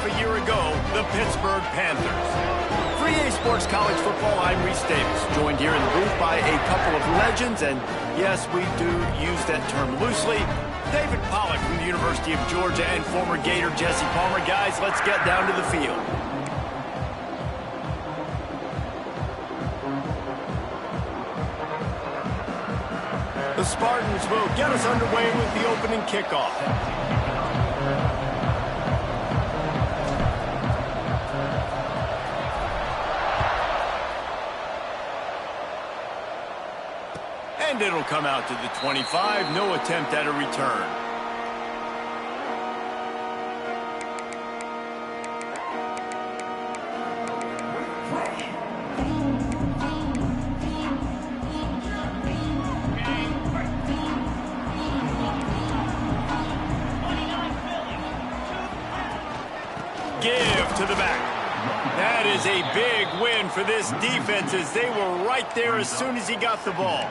a year ago, the Pittsburgh Panthers. For EA Sports College Football, I'm Reese Davis, joined here in the booth by a couple of legends, and yes, we do use that term loosely. David Pollack from the University of Georgia and former Gator Jesse Palmer. Guys, let's get down to the field. The Spartans will get us underway with the opening kickoff. And it'll come out to the 25. No attempt at a return. Give to the back. That is a big win for this defense as they were right there as soon as he got the ball.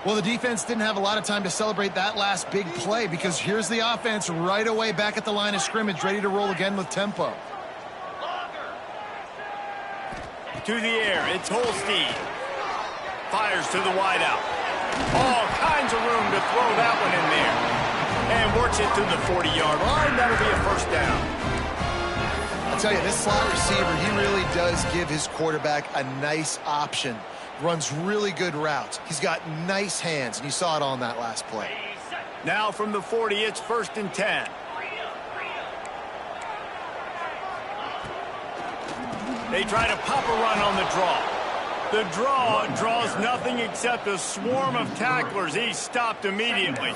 Well, the defense didn't have a lot of time to celebrate that last big play because here's the offense right away back at the line of scrimmage, ready to roll again with tempo. To the air, it's Holstein. Fires to the wideout. All kinds of room to throw that one in there. And works it to the 40-yard line. That'll be a first down. I'll tell you, this slot receiver, he really does give his quarterback a nice option. Runs really good routes. He's got nice hands, and you saw it all in that last play. Now from the 40, it's 1st and 10. They try to pop a run on the draw. The draw draws nothing except a swarm of tacklers. He's stopped immediately.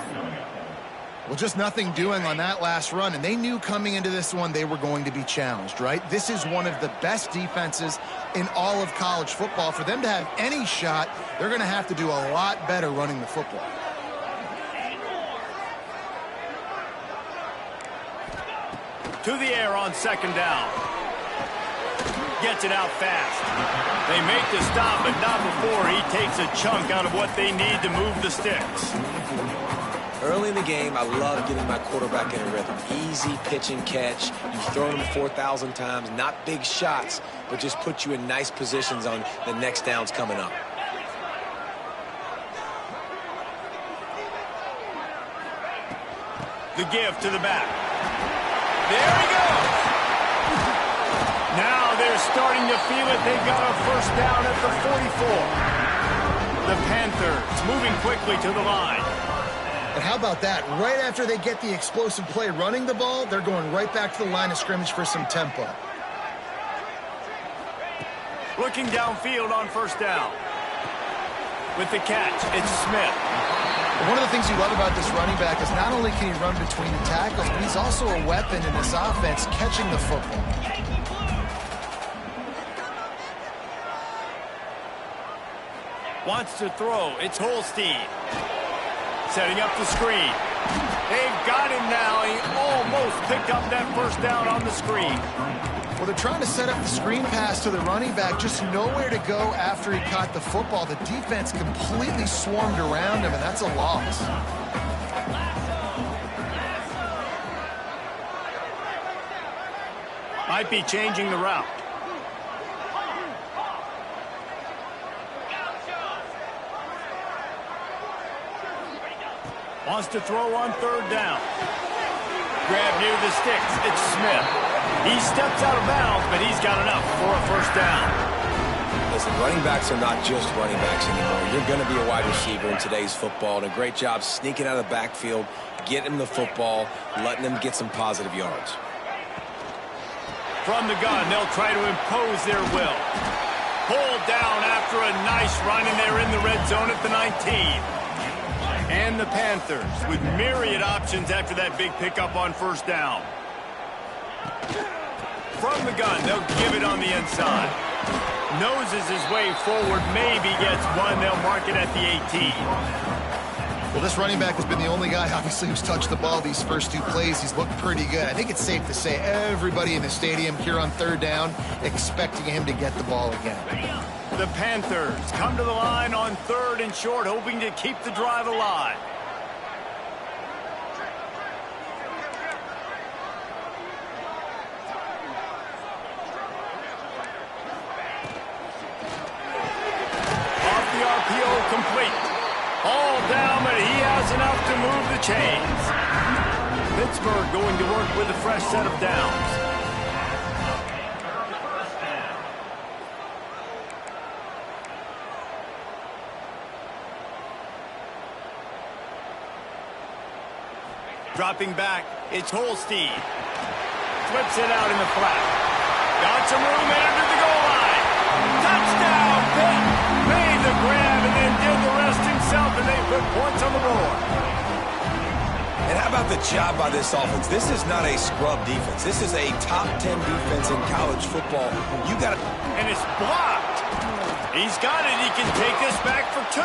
Well, just nothing doing on that last run, and they knew coming into this one they were going to be challenged, right? This is one of the best defenses in all of college football. For them to have any shot, they're going to have to do a lot better running the football. To the air on 2nd down. Gets it out fast. They make the stop, but not before he takes a chunk out of what they need to move the sticks. Early in the game, I love getting my quarterback in a rhythm. Easy pitch and catch. You've thrown him 4,000 times. Not big shots, but just put you in nice positions on the next downs coming up. The give to the back. There he goes. Now they're starting to feel it. They've got a first down at the 44. The Panthers moving quickly to the line. But how about that? Right after they get the explosive play running the ball, they're going right back to the line of scrimmage for some tempo. Looking downfield on 1st down. With the catch, it's Smith. One of the things you love about this running back is not only can he run between the tackles, but he's also a weapon in this offense catching the football. Wants to throw. It's Holstein. Setting up the screen. They've got him now. He almost picked up that first down on the screen. Well, they're trying to set up the screen pass to the running back, just nowhere to go after he caught the football. The defense completely swarmed around him, and that's a loss. Might be changing the route. Wants to throw on 3rd down. Grab near the sticks. It's Smith. He steps out of bounds, but he's got enough for a first down. Listen, running backs are not just running backs anymore. You're going to be a wide receiver in today's football. And a great job sneaking out of the backfield, getting the football, letting them get some positive yards. From the gun, they'll try to impose their will. Pulled down after a nice run, and they're in the red zone at the 19. And the Panthers with myriad options after that big pickup on 1st down. From the gun, they'll give it on the inside. Noses his way forward, maybe gets one. They'll mark it at the 18. Well, this running back has been the only guy, obviously, who's touched the ball these first 2 plays. He's looked pretty good. I think it's safe to say everybody in the stadium here on 3rd down expecting him to get the ball again. The Panthers come to the line on 3rd and short, hoping to keep the drive alive. to move the chains. Pittsburgh going to work with a fresh set of downs. Dropping back, it's Holstein. Flips it out in the flat. Got some room and under the goal line. Touchdown, Pitt! Made the grab and then did the rest himself, and they put points on the board. And how about the job by this offense? This is not a scrub defense. This is a top 10 defense in college football. You got to... And it's blocked. He's got it. He can take this back for 2.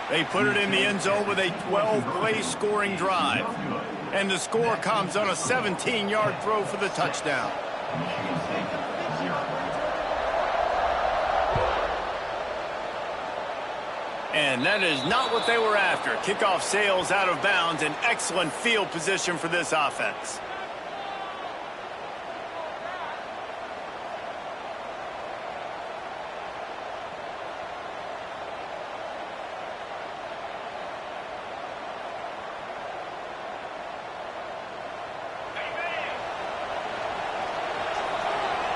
They put it in the end zone with a 12-play scoring drive. And the score comes on a 17-yard throw for the touchdown. And that is not what they were after. Kickoff sails out of bounds, an excellent field position for this offense.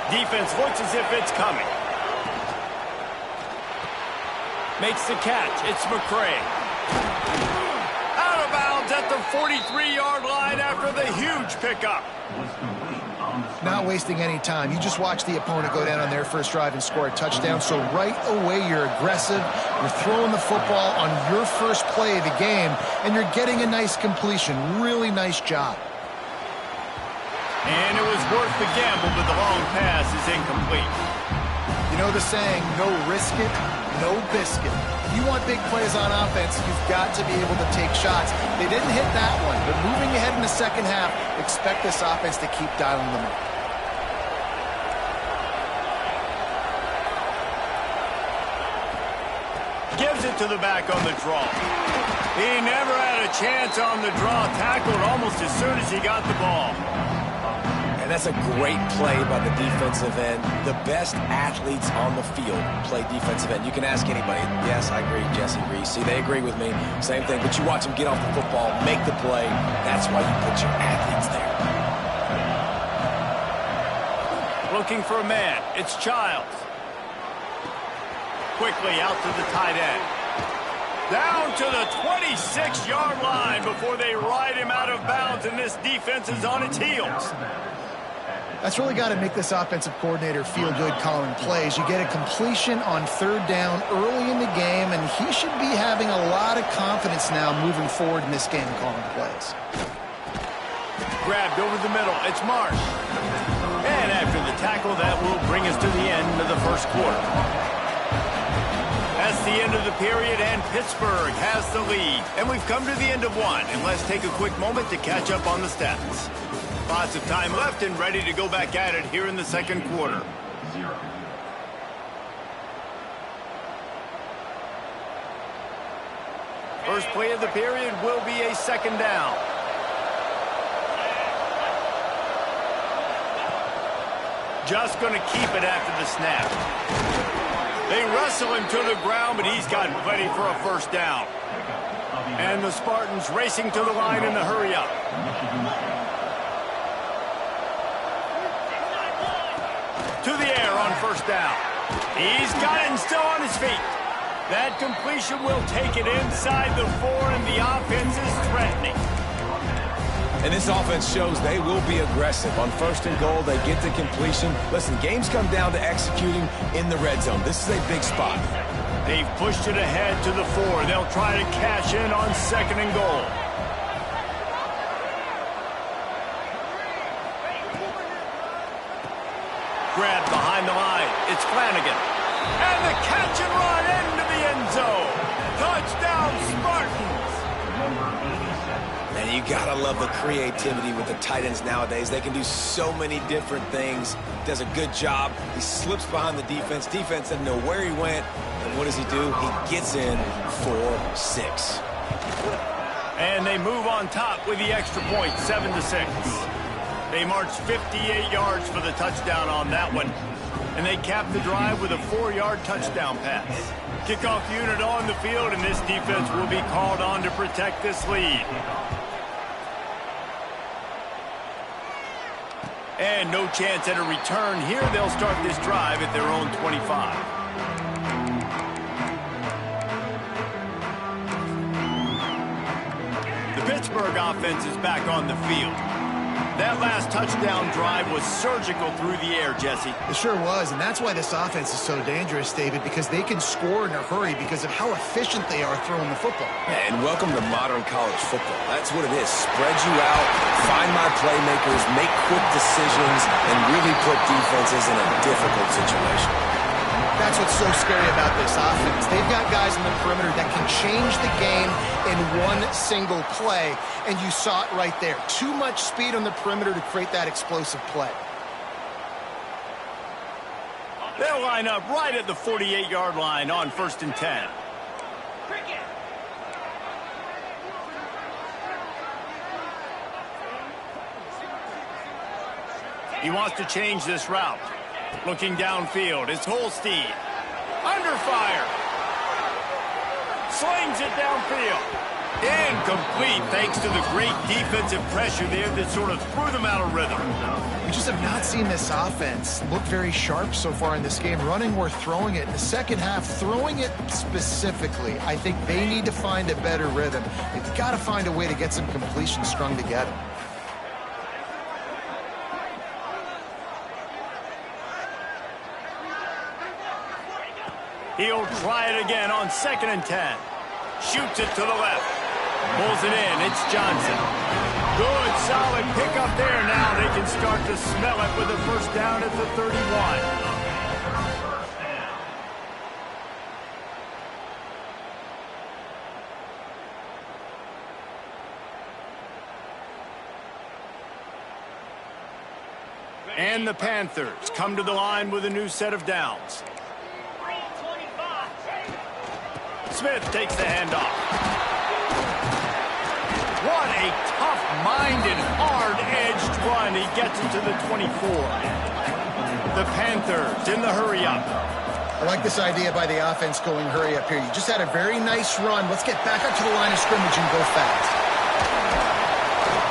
Defense looks as if it's coming. Makes the catch. It's McCray. Out of bounds at the 43-yard line after the huge pickup. Not wasting any time. You just watch the opponent go down on their first drive and score a touchdown. So right away, you're aggressive. You're throwing the football on your first play of the game, and you're getting a nice completion. Really nice job. And it was worth the gamble, but the long pass is incomplete. You know the saying, no risk it, no biscuit. If you want big plays on offense, you've got to be able to take shots. They didn't hit that one, but moving ahead in the second half, expect this offense to keep dialing them up. Gives it to the back on the draw. He never had a chance on the draw. Tackled almost as soon as he got the ball. And that's a great play by the defensive end. The best athletes on the field play defensive end. You can ask anybody. Yes, I agree, Jesse Reese. See, they agree with me. Same thing. But you watch them get off the football, make the play. That's why you put your athletes there. Looking for a man. It's Childs. Quickly out to the tight end. Down to the 26-yard line before they ride him out of bounds, and this defense is on its heels. That's really got to make this offensive coordinator feel good calling plays. You get a completion on third down early in the game, and he should be having a lot of confidence now moving forward in this game calling plays. Grabbed over the middle. It's Marsh. And after the tackle, that will bring us to the end of the first quarter. That's the end of the period, and Pittsburgh has the lead. And we've come to the end of one, and let's take a quick moment to catch up on the stats. Lots of time left and ready to go back at it here in the second quarter. First play of the period will be a second down. Just going to keep it after the snap. They wrestle him to the ground, but he's got plenty for a first down. And the Spartans racing to the line in the hurry-up. To the air on first down. He's got it and still on his feet. That completion will take it inside the 4, and the offense is threatening. And this offense shows they will be aggressive. On first and goal, they get the completion. Listen, games come down to executing in the red zone. This is a big spot. They've pushed it ahead to the 4. They'll try to cash in on second and goal. Grabbed behind the line. It's Flanagan. And the catch and run into the end zone. Touchdown, Spartans. And you gotta love the creativity with the tight ends nowadays. They can do so many different things. Does a good job. He slips behind the defense. Defense doesn't know where he went. And what does he do? He gets in for 6. And they move on top with the extra point, 7-6. They marched 58 yards for the touchdown on that one. And they cap the drive with a 4-yard touchdown pass. Kickoff unit on the field, and this defense will be called on to protect this lead. And no chance at a return here. They'll start this drive at their own 25. The Pittsburgh offense is back on the field. That last touchdown drive was surgical through the air, Jesse. It sure was, and that's why this offense is so dangerous, David, because they can score in a hurry because of how efficient they are throwing the football. Yeah, and welcome to modern college football. That's what it is. Spread you out, find my playmakers, make quick decisions, and really put defenses in a difficult situation. That's what's so scary about this offense. They've got guys in the perimeter that can change the game in one single play, and you saw it right there. Too much speed on the perimeter to create that explosive play. They'll line up right at the 48-yard line on 1st and 10. He wants to change this route. Looking downfield, it's Holstein. Under fire. Slings it downfield. Incomplete thanks to the great defensive pressure there that sort of threw them out of rhythm. We just have not seen this offense look very sharp so far in this game, running or throwing it. In the second half, throwing it specifically, I think they need to find a better rhythm. They've got to find a way to get some completions strung together. He'll try it again on 2nd and 10. Shoots it to the left. Pulls it in. It's Johnson. Good, solid pickup there. Now they can start to smell it with a first down at the 31. And the Panthers come to the line with a new set of downs. Smith takes the handoff. What a tough-minded, hard-edged run. He gets it to the 24. The Panthers in the hurry-up. I like this idea by the offense going hurry up here. You just had a very nice run. Let's get back up to the line of scrimmage and go fast.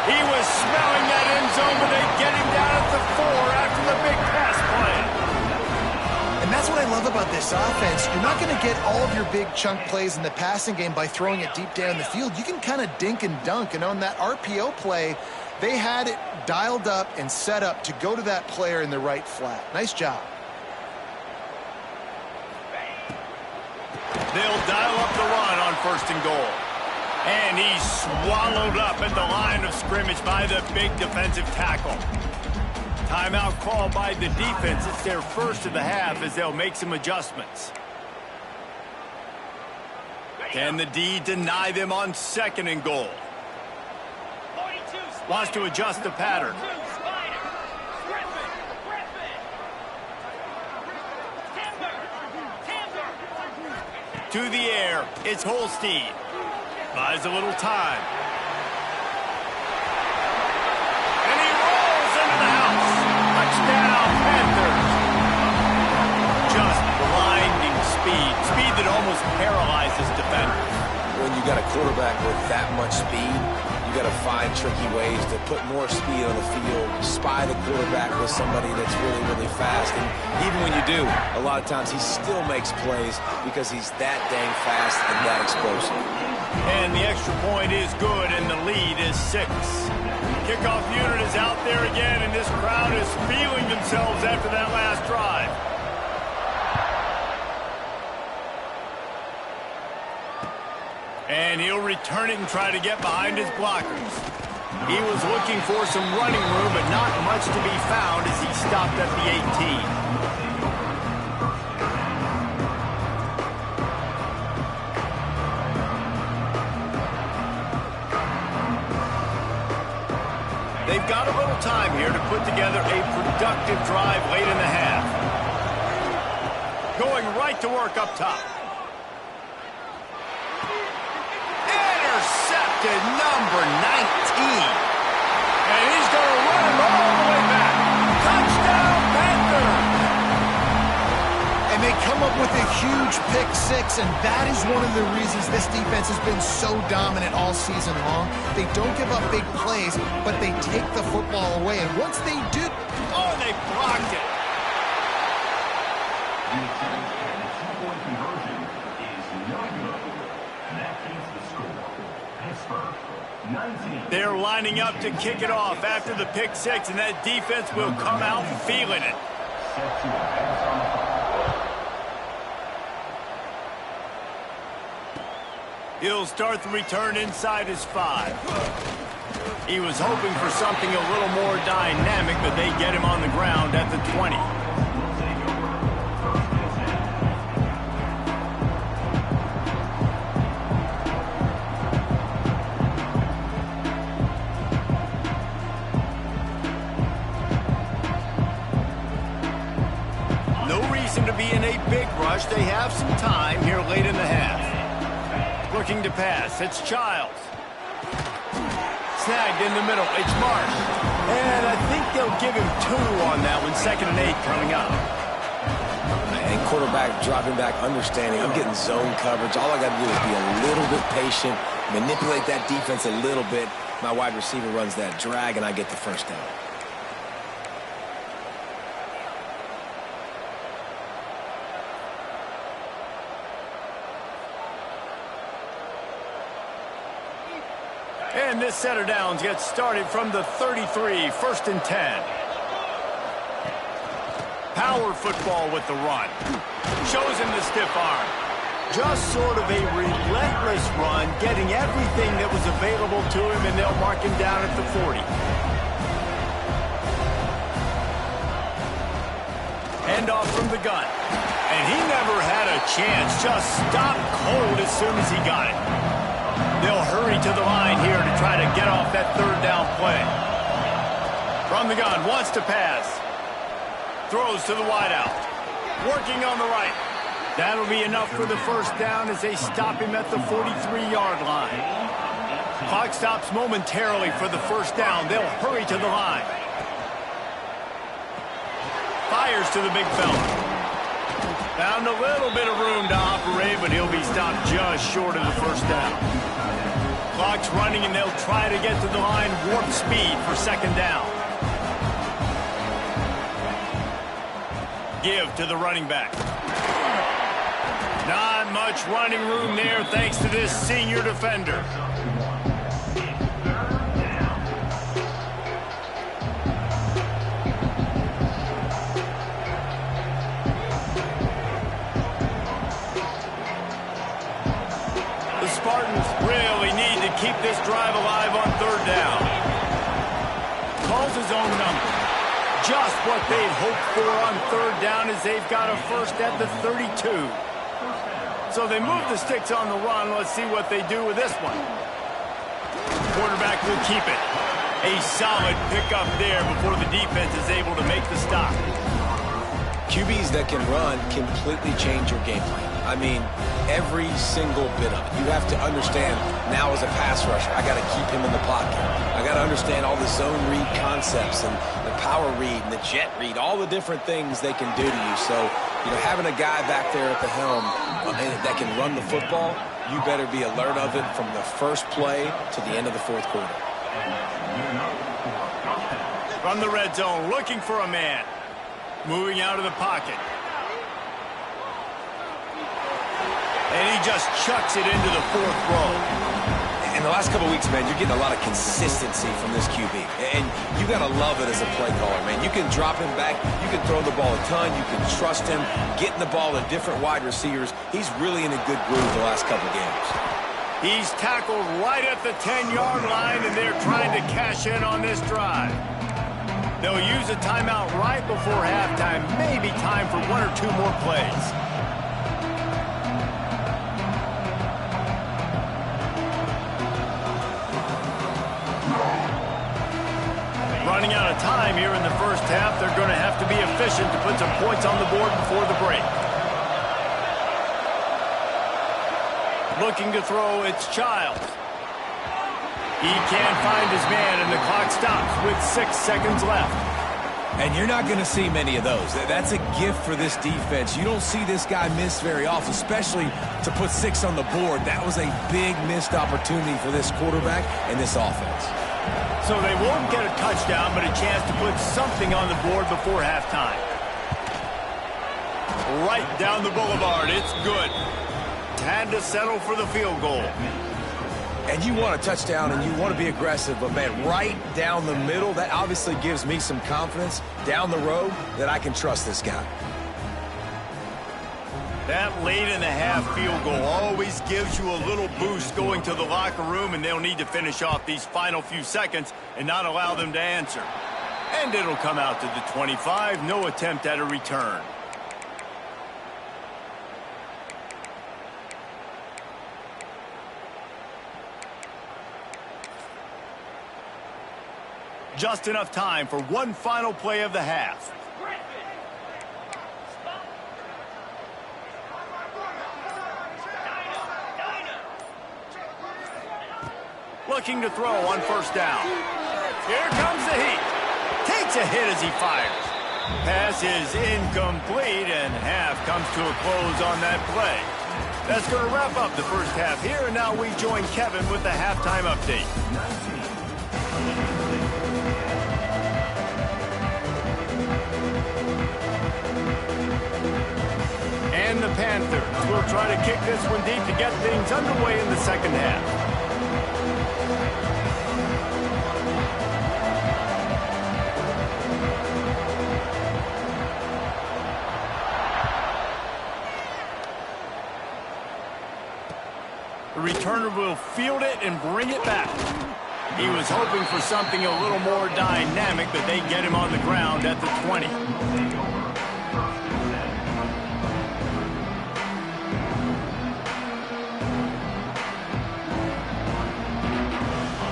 He was smelling that end zone, but they get him down at the 4 after the big pass play. And that's what I love about this offense. You're not going to get all of your big chunk plays in the passing game by throwing it deep down the field. You can kind of dink and dunk. And on that RPO play, they had it dialed up and set up to go to that player in the right flat. Nice job. They'll dial up the run on 1st and goal. And he's swallowed up at the line of scrimmage by the big defensive tackle. Timeout call by the defense. It's their first of the half as they'll make some adjustments. Can the D deny them on 2nd and goal? Wants to adjust the pattern. To the air, it's Holstein. Buys a little time. And he rolls into the house. Touchdown, Panthers. Just blinding speed. Speed that almost paralyzes defenders. When you got a quarterback with that much speed, you got to find tricky ways to put more speed on the field, spy the quarterback with somebody that's really, really fast. And even when you do, a lot of times he still makes plays because he's that dang fast and that explosive. And the extra point is good, and the lead is 6. Kickoff unit is out there again, and this crowd is feeling themselves after that last drive. And he'll return it and try to get behind his blockers. He was looking for some running room, but not much to be found as he stopped at the 18. They've got a little time here to put together a productive drive late in the half. Going right to work up top. Intercepted number 19. And he's going to run it all the way back. Touchdown, Panthers! huge pick six, and that is one of the reasons this defense has been so dominant all season long. They don't give up big plays, but they take the football away. And once they do... Oh, they blocked it. They're lining up to kick it off after the pick six, and that defense will come out feeling it. He'll start the return inside his 5. He was hoping for something a little more dynamic, but they get him on the ground at the 20. No reason to be in a big rush. They have some time here late in the half. Looking to pass. It's Childs. Snagged in the middle. It's Marsh. And I think they'll give him 2 on that one. 2nd and 8 coming up. And quarterback dropping back, understanding I'm getting zone coverage. All I got to do is be a little bit patient, manipulate that defense a little bit. My wide receiver runs that drag, and I get the first down. And this set of downs gets started from the 33, 1st and 10. Power football with the run. Shows him the stiff arm. Just sort of a relentless run, getting everything that was available to him, and they'll mark him down at the 40. Hand off from the gun. And he never had a chance. Just stopped cold as soon as he got it. They'll hurry to the line here to try to get off that 3rd down play. From the gun, wants to pass. Throws to the wideout. Working on the right. That'll be enough for the first down as they stop him at the 43-yard line. Clock stops momentarily for the first down. They'll hurry to the line. Fires to the big fella. Found a little bit of room to operate, but he'll be stopped just short of the first down. Clock's running, and they'll try to get to the line warp speed for 2nd down. Give to the running back. Not much running room there thanks to this senior defender. The Spartans really need to keep this drive alive on 3rd down. Calls his own number. Just what they'd hoped for on 3rd down as they've got a first at the 32. So they move the sticks on the run. Let's see what they do with this one. Quarterback will keep it. A solid pickup there before the defense is able to make the stop. QBs that can run completely change your game plan. I mean, every single bit of it. You have to understand now as a pass rusher, I got to keep him in the pocket. I got to understand all the zone read concepts and the power read and the jet read, all the different things they can do to you. So, you know, having a guy back there at the helm that can run the football, you better be alert of it from the first play to the end of the 4th quarter. From the red zone, looking for a man. Moving out of the pocket. And he just chucks it into the 4th row. In the last couple of weeks, man, you're getting a lot of consistency from this QB. And you got to love it as a play caller, man. You can drop him back. You can throw the ball a ton. You can trust him, getting the ball to different wide receivers. He's really in a good groove the last couple of games. He's tackled right at the 10-yard line, and they're trying to cash in on this drive. They'll use a timeout right before halftime. Maybe time for 1 or 2 more plays. Running out of time here in the first half. They're going to have to be efficient to put some points on the board before the break. Looking to throw, it's Childs. He can't find his man, and the clock stops with 6 seconds left. And you're not going to see many of those. That's a gift for this defense. You don't see this guy miss very often, especially to put 6 on the board. That was a big missed opportunity for this quarterback and this offense. So they won't get a touchdown, but a chance to put something on the board before halftime. Right down the boulevard. It's good. Had to settle for the field goal. And you want a touchdown and you want to be aggressive, but, man, right down the middle, that obviously gives me some confidence down the road that I can trust this guy. That late-in-the-half field goal always gives you a little boost going to the locker room, and they'll need to finish off these final few seconds and not allow them to answer. And it'll come out to the 25, no attempt at a return. Just enough time for one final play of the half. Looking to throw on first down. Here comes the heat. Takes a hit as he fires. Pass is incomplete, and half comes to a close on that play. That's going to wrap up the first half here, and now we join Kevin with the halftime update. And the Panthers will try to kick this one deep to get things underway in the second half. The returner will field it and bring it back. He was hoping for something a little more dynamic, but they get him on the ground at the 20.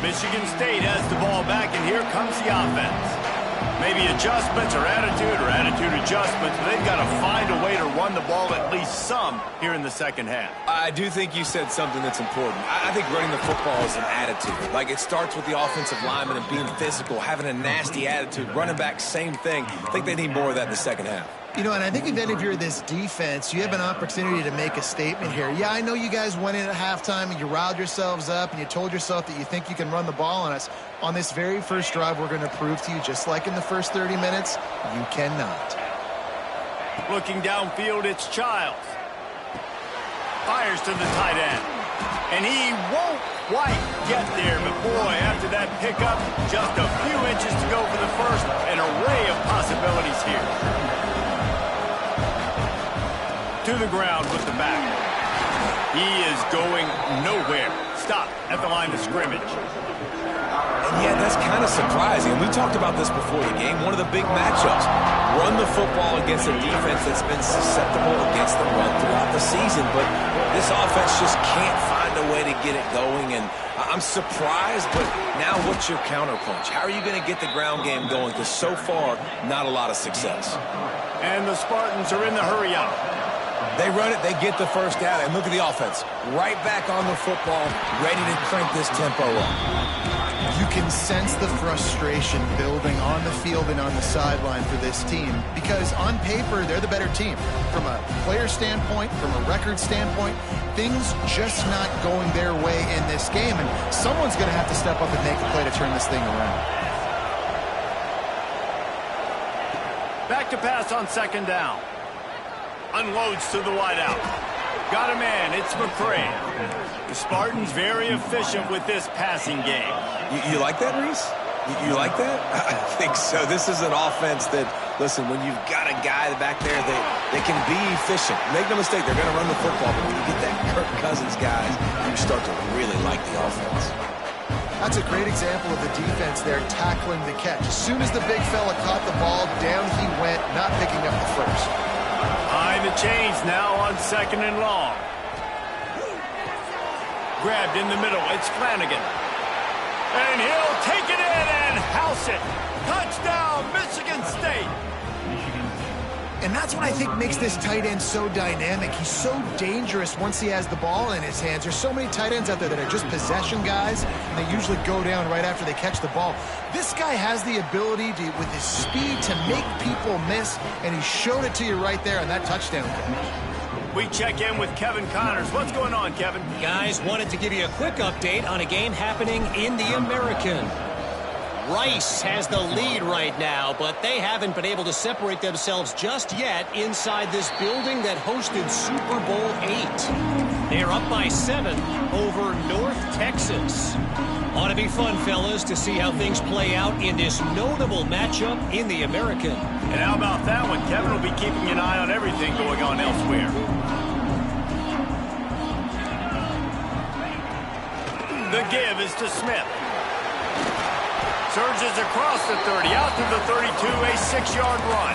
Michigan State has the ball back, and here comes the offense. Maybe adjustments or attitude adjustments, but they've got to find a way to run the ball at least some here in the second half. I do think you said something that's important. I think running the football is an attitude. Like, it starts with the offensive lineman and being physical, having a nasty attitude. Running back, same thing. I think they need more of that in the second half. You know, and I think if you're this defense, you have an opportunity to make a statement here. Yeah, I know you guys went in at halftime and you riled yourselves up and you told yourself that you think you can run the ball on us. On this very first drive, we're going to prove to you, just like in the first 30 minutes, you cannot. Looking downfield, it's Childs. Fires to the tight end. And he won't quite get there, but boy, after that pickup, just a few inches to go for the first. An array of possibilities here. To the ground with the back. He is going nowhere. Stop at the line of scrimmage. And yeah, that's kind of surprising. We talked about this before the game. One of the big matchups. Run the football against a defense that's been susceptible against the run throughout the season. But this offense just can't find a way to get it going. And I'm surprised, but now what's your counterpunch? How are you going to get the ground game going? Because so far, not a lot of success. And the Spartans are in the hurry up. They run it, they get the first down, and look at the offense. Right back on the football, ready to crank this tempo up. You can sense the frustration building on the field and on the sideline for this team because on paper, they're the better team. From a player standpoint, from a record standpoint, things just not going their way in this game, and someone's going to have to step up and make a play to turn this thing around. Back to pass on second down. Unloads to the wideout. Got a man. It's McCray. The Spartans very efficient with this passing game. You like that, Reese? You like that? I think so. This is an offense that, listen, when you've got a guy back there, they can be efficient. Make no mistake, they're going to run the football, but when you get that Kirk Cousins guys, you start to really like the offense. That's a great example of the defense there tackling the catch. As soon as the big fella caught the ball, down he went, not picking up the first. Behind the chains now on second and long. Grabbed in the middle. It's Flanagan. And he'll take it in and house it. Touchdown, Michigan State. And that's what I think makes this tight end so dynamic. He's so dangerous once he has the ball in his hands. There's so many tight ends out there that are just possession guys, and they usually go down right after they catch the ball. This guy has the ability to, with his speed, to make people miss, and he showed it to you right there on that touchdown catch. We check in with Kevin Connors. What's going on, Kevin? Guys, wanted to give you a quick update on a game happening in the American. Rice has the lead right now, but they haven't been able to separate themselves just yet inside this building that hosted Super Bowl VIII. They're up by 7 over North Texas. Ought to be fun, fellas, to see how things play out in this notable matchup in the American. And how about that one? Kevin will be keeping an eye on everything going on elsewhere. The give is to Smith. Surges across the 30, out to the 32, a 6-yard run.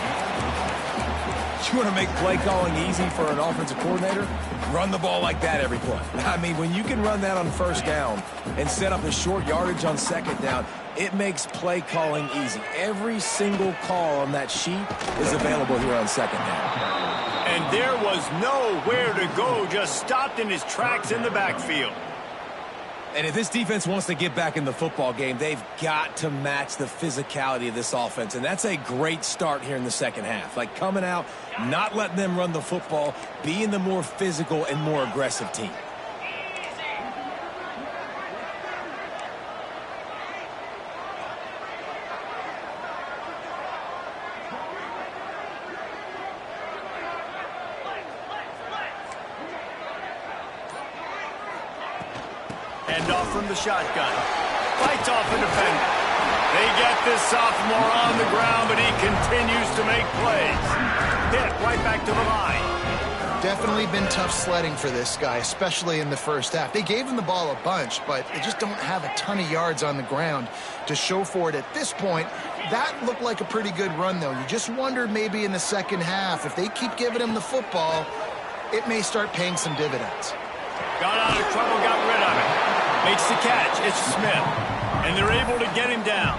You want to make play calling easy for an offensive coordinator? Run the ball like that every play. I mean, when you can run that on first down and set up a short yardage on second down, it makes play calling easy. Every single call on that sheet is available here on second down. And there was nowhere to go, just stopped in his tracks in the backfield. And if this defense wants to get back in the football game, they've got to match the physicality of this offense. And that's a great start here in the second half. Like coming out, not letting them run the football, being the more physical and more aggressive team. Off from the shotgun. Fights off a defender. They get this sophomore on the ground, but he continues to make plays. Hit right back to the line. Definitely been tough sledding for this guy, especially in the first half. They gave him the ball a bunch, but they just don't have a ton of yards on the ground to show for it at this point. That looked like a pretty good run, though. You just wonder maybe in the second half, if they keep giving him the football, it may start paying some dividends. Got out of trouble, got rid of it. Makes the catch. It's Smith. And they're able to get him down.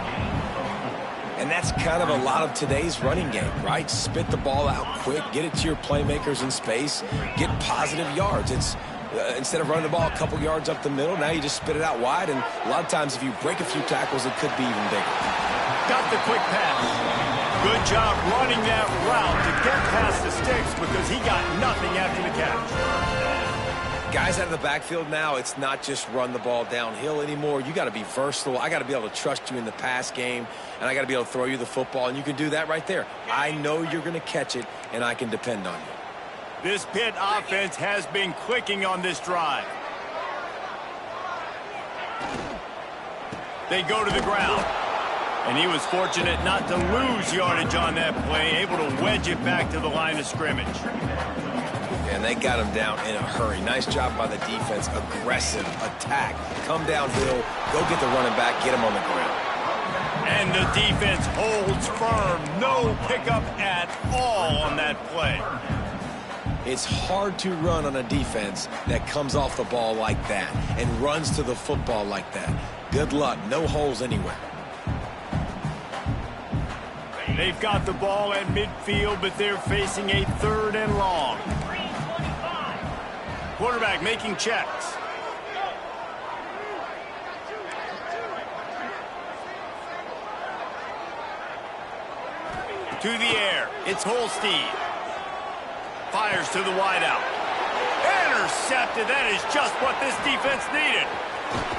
And that's kind of a lot of today's running game, right? Spit the ball out quick, get it to your playmakers in space, get positive yards. It's instead of running the ball a couple yards up the middle, now you just spit it out wide. And a lot of times if you break a few tackles, it could be even bigger. Got the quick pass. Good job running that route to get past the sticks because he got nothing after the catch. Guys out of the backfield now, it's not just run the ball downhill anymore. You got to be versatile. I got to be able to trust you in the pass game, and I got to be able to throw you the football, and you can do that right there. I know you're going to catch it, and I can depend on you. This Pitt offense has been clicking on this drive. They go to the ground, and he was fortunate not to lose yardage on that play, able to wedge it back to the line of scrimmage. And they got him down in a hurry. Nice job by the defense. Aggressive attack. Come downhill. Go get the running back. Get him on the ground. And the defense holds firm. No pickup at all on that play. It's hard to run on a defense that comes off the ball like that and runs to the football like that. Good luck. No holes anywhere. They've got the ball at midfield, but they're facing a 3rd and long. Quarterback making checks. To the air. It's Holstein. Fires to the wideout. Intercepted. That is just what this defense needed.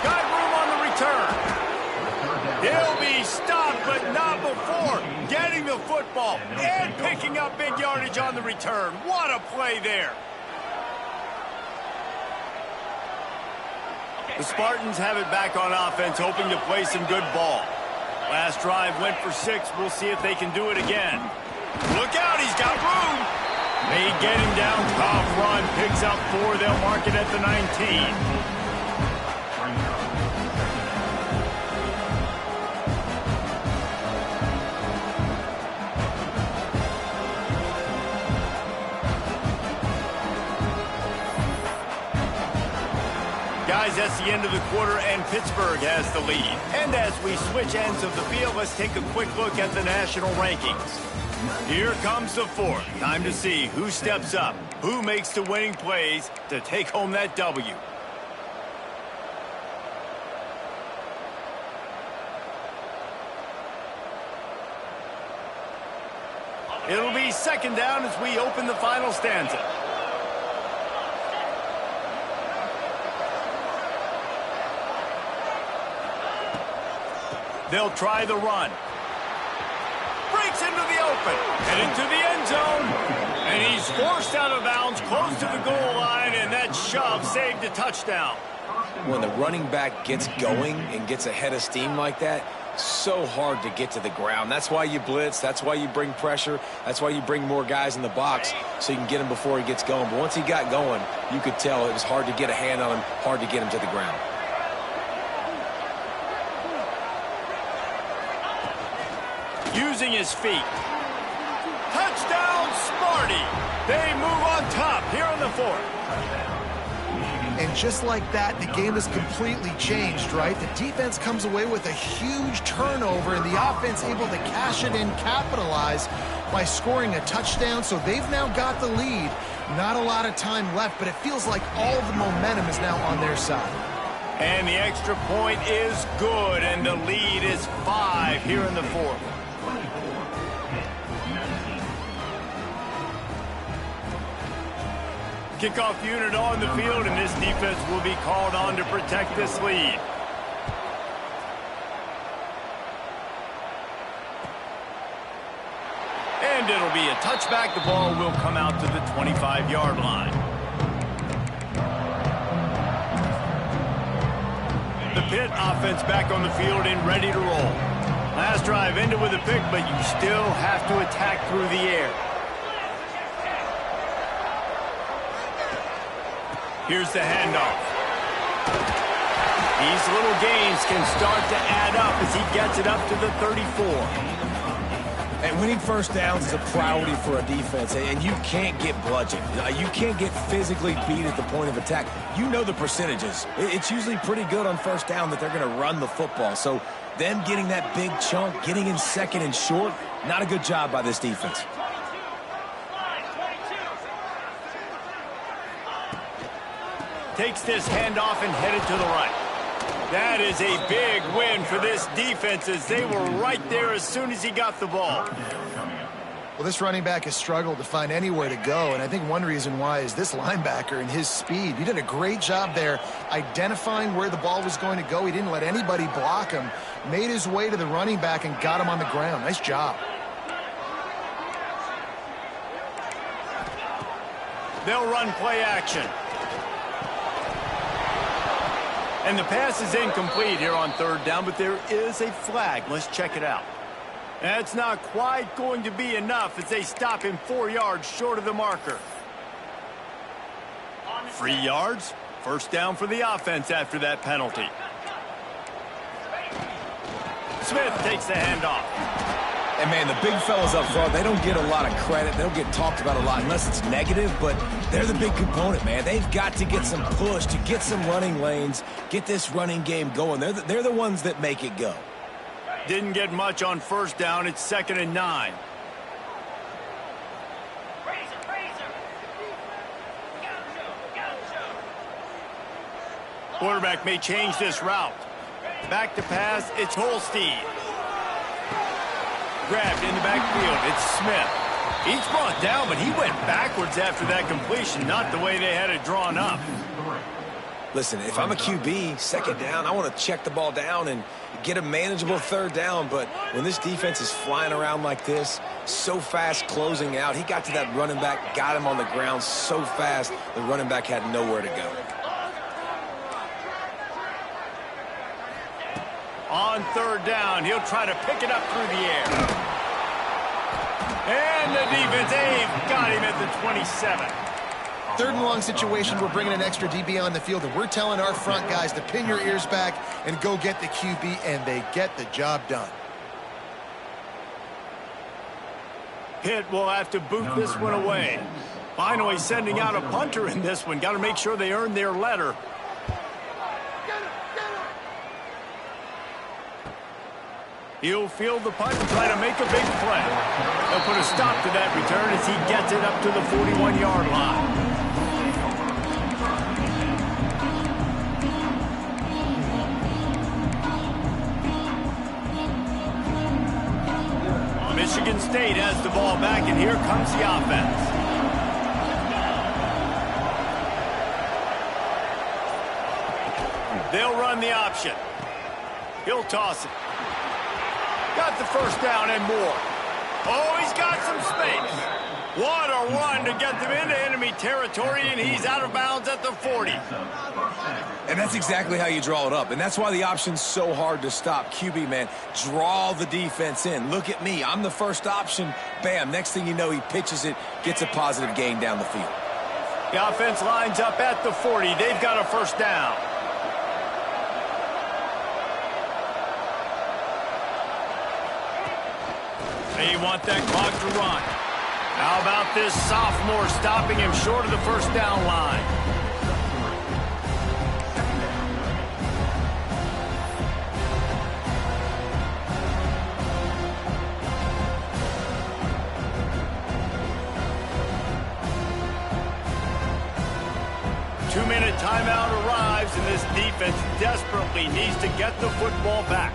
Got room on the return. He'll be stopped, but not before getting the football and picking up big yardage on the return. What a play there. The Spartans have it back on offense, hoping to play some good ball. Last drive went for 6. We'll see if they can do it again. Look out, he's got room. They get him down. Tough run, picks up 4. They'll mark it at the 19. Guys, that's the end of the quarter, and Pittsburgh has the lead. And as we switch ends of the field, let's take a quick look at the national rankings. Here comes the fourth. Time to see who steps up, who makes the winning plays to take home that W. It'll be second down as we open the final stanza. They'll try the run. Breaks into the open. Headed to the end zone. And he's forced out of bounds close to the goal line, and that shove saved a touchdown. When the running back gets going and gets ahead of steam like that, so hard to get to the ground. That's why you blitz. That's why you bring pressure. That's why you bring more guys in the box so you can get him before he gets going. But once he got going, you could tell it was hard to get a hand on him, hard to get him to the ground. Using his feet. Touchdown, Smarty. They move on top here on the fourth. And just like that, the game has completely changed, right? The defense comes away with a huge turnover, and the offense able to cash it in, capitalize by scoring a touchdown. So they've now got the lead. Not a lot of time left, but it feels like all the momentum is now on their side. And the extra point is good, and the lead is 5 here in the fourth. Kickoff unit on the field, and this defense will be called on to protect this lead. And it'll be a touchback. The ball will come out to the 25-yard line. The Pitt offense back on the field and ready to roll. Last drive ended with a pick, but you still have to attack through the air. Here's the handoff. These little gains can start to add up as he gets it up to the 34. And winning first downs is a priority for a defense, and you can't get bludgeoned. You can't get physically beat at the point of attack. You know the percentages. It's usually pretty good on first down that they're going to run the football. So them getting that big chunk, getting in second and short, not a good job by this defense. Takes this handoff and headed to the right. That is a big win for this defense as they were right there as soon as he got the ball. Well, this running back has struggled to find anywhere to go, and I think one reason why is this linebacker and his speed. He did a great job there identifying where the ball was going to go. He didn't let anybody block him, made his way to the running back and got him on the ground. Nice job. They'll run play action. And the pass is incomplete here on third down, but there is a flag. Let's check it out. That's not quite going to be enough as they stop him 4 yards short of the marker. 3 yards. First down for the offense after that penalty. Smith takes the handoff. And, man, the big fellas up front, they don't get a lot of credit. They don't get talked about a lot unless it's negative, but they're the big component, man. They've got to get some push, to get some running lanes, get this running game going. They're the ones that make it go. Didn't get much on first down. It's 2nd and 9. Quarterback may change this route. Back to pass, it's Holstein. Grabbed in the backfield, it's Smith. He's brought down, but he went backwards after that completion, not the way they had it drawn up. Listen, if I'm a QB, second down, I want to check the ball down and get a manageable third down, but when this defense is flying around like this, so fast closing out, he got to that running back, got him on the ground so fast, the running back had nowhere to go. On third down, he'll try to pick it up through the air. And the defense, they've got him at the 27. 3rd and long situation, we're bringing an extra DB on the field, and we're telling our front guys to pin your ears back and go get the QB, and they get the job done. Pitt will have to boot this one away. Finally sending out a punter in this one. Got to make sure they earn their letter. He'll field the punt and try to make a big play. They'll put a stop to that return as he gets it up to the 41-yard line. Michigan State has the ball back, and here comes the offense. They'll run the option. He'll toss it. Got the first down and more. Oh, he's got some space. What a run to get them into enemy territory, and he's out of bounds at the 40. And that's exactly how you draw it up. And that's why the option's so hard to stop. QB, man, draw the defense in. Look at me. I'm the first option. Bam. Next thing you know, he pitches it, gets a positive gain down the field. The offense lines up at the 40. They've got a first down. They want that clock to run. How about this sophomore stopping him short of the first down line? Two-minute timeout arrives, and this defense desperately needs to get the football back.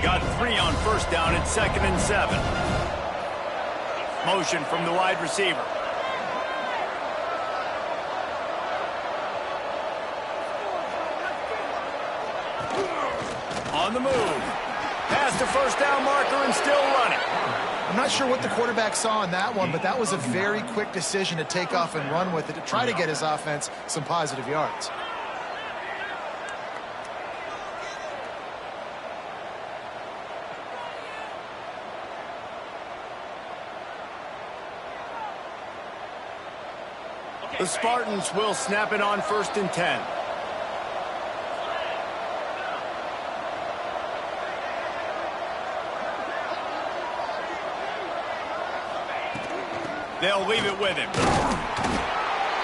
Got 3 on first down at 2nd and 7. Motion from the wide receiver. On the move. Past the first down marker and still running. I'm not sure what the quarterback saw on that one, but that was a very quick decision to take off and run with it to try to get his offense some positive yards. The Spartans will snap it on 1st and 10. They'll leave it with him.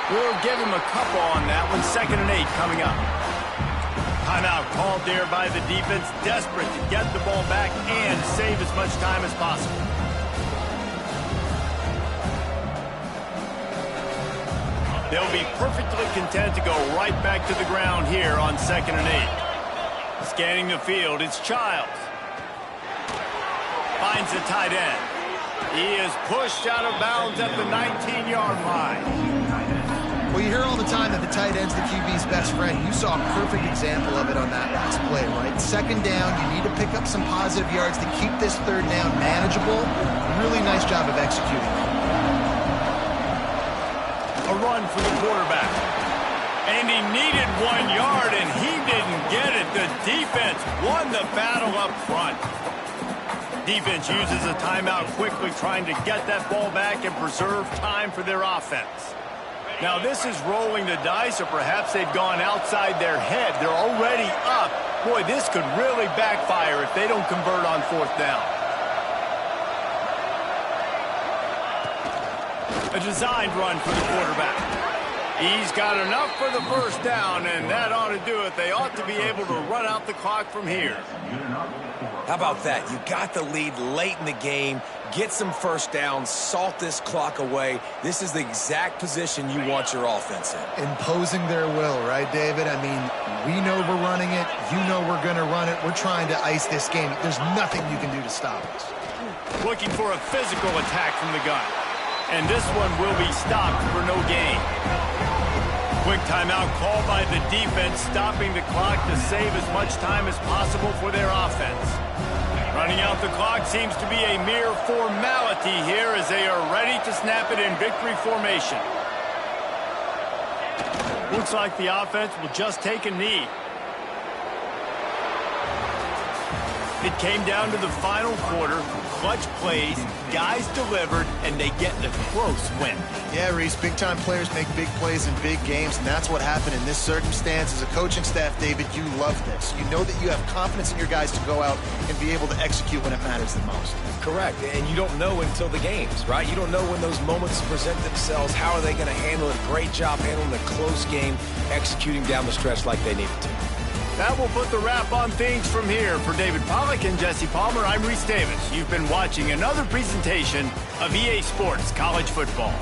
We'll give him a couple on that one. 2nd and 8 coming up. Timeout called there by the defense, desperate to get the ball back and save as much time as possible. They'll be perfectly content to go right back to the ground here on 2nd and 8. Scanning the field, it's Childs. Finds the tight end. He is pushed out of bounds at the 19-yard line. Well, you hear all the time that the tight end's the QB's best friend. You saw a perfect example of it on that last play, right? 2nd down, you need to pick up some positive yards to keep this 3rd down manageable. Really nice job of executing. A run for the quarterback. And he needed 1 yard, and he didn't get it. The defense won the battle up front. Defense uses a timeout quickly, trying to get that ball back and preserve time for their offense. Now, this is rolling the dice, or perhaps they've gone outside their head. They're already up. Boy, this could really backfire if they don't convert on 4th down. A designed run for the quarterback. He's got enough for the first down, and that ought to do it. They ought to be able to run out the clock from here. How about that? You got the lead late in the game. Get some first downs. Salt this clock away. This is the exact position you want your offense in. Imposing their will, right, David? I mean, we know we're running it. You know we're going to run it. We're trying to ice this game. There's nothing you can do to stop us. Looking for a physical attack from the gun. And this one will be stopped for no gain. Quick timeout called by the defense, stopping the clock to save as much time as possible for their offense. Running out the clock seems to be a mere formality here as they are ready to snap it in victory formation. Looks like the offense will just take a knee. It came down to the final quarter. clutch plays, guys delivered, and they get the close win. Yeah, Reese, big-time players make big plays in big games, and that's what happened in this circumstance. As a coaching staff, David, you love this. You know that you have confidence in your guys to go out and be able to execute when it matters the most. Correct, and you don't know until the games, right? You don't know when those moments present themselves. How are they going to handle it? Great job handling the close game, executing down the stretch like they needed to. That will put the wrap on things from here. For David Pollack and Jesse Palmer, I'm Reese Davis. You've been watching another presentation of EA Sports College Football.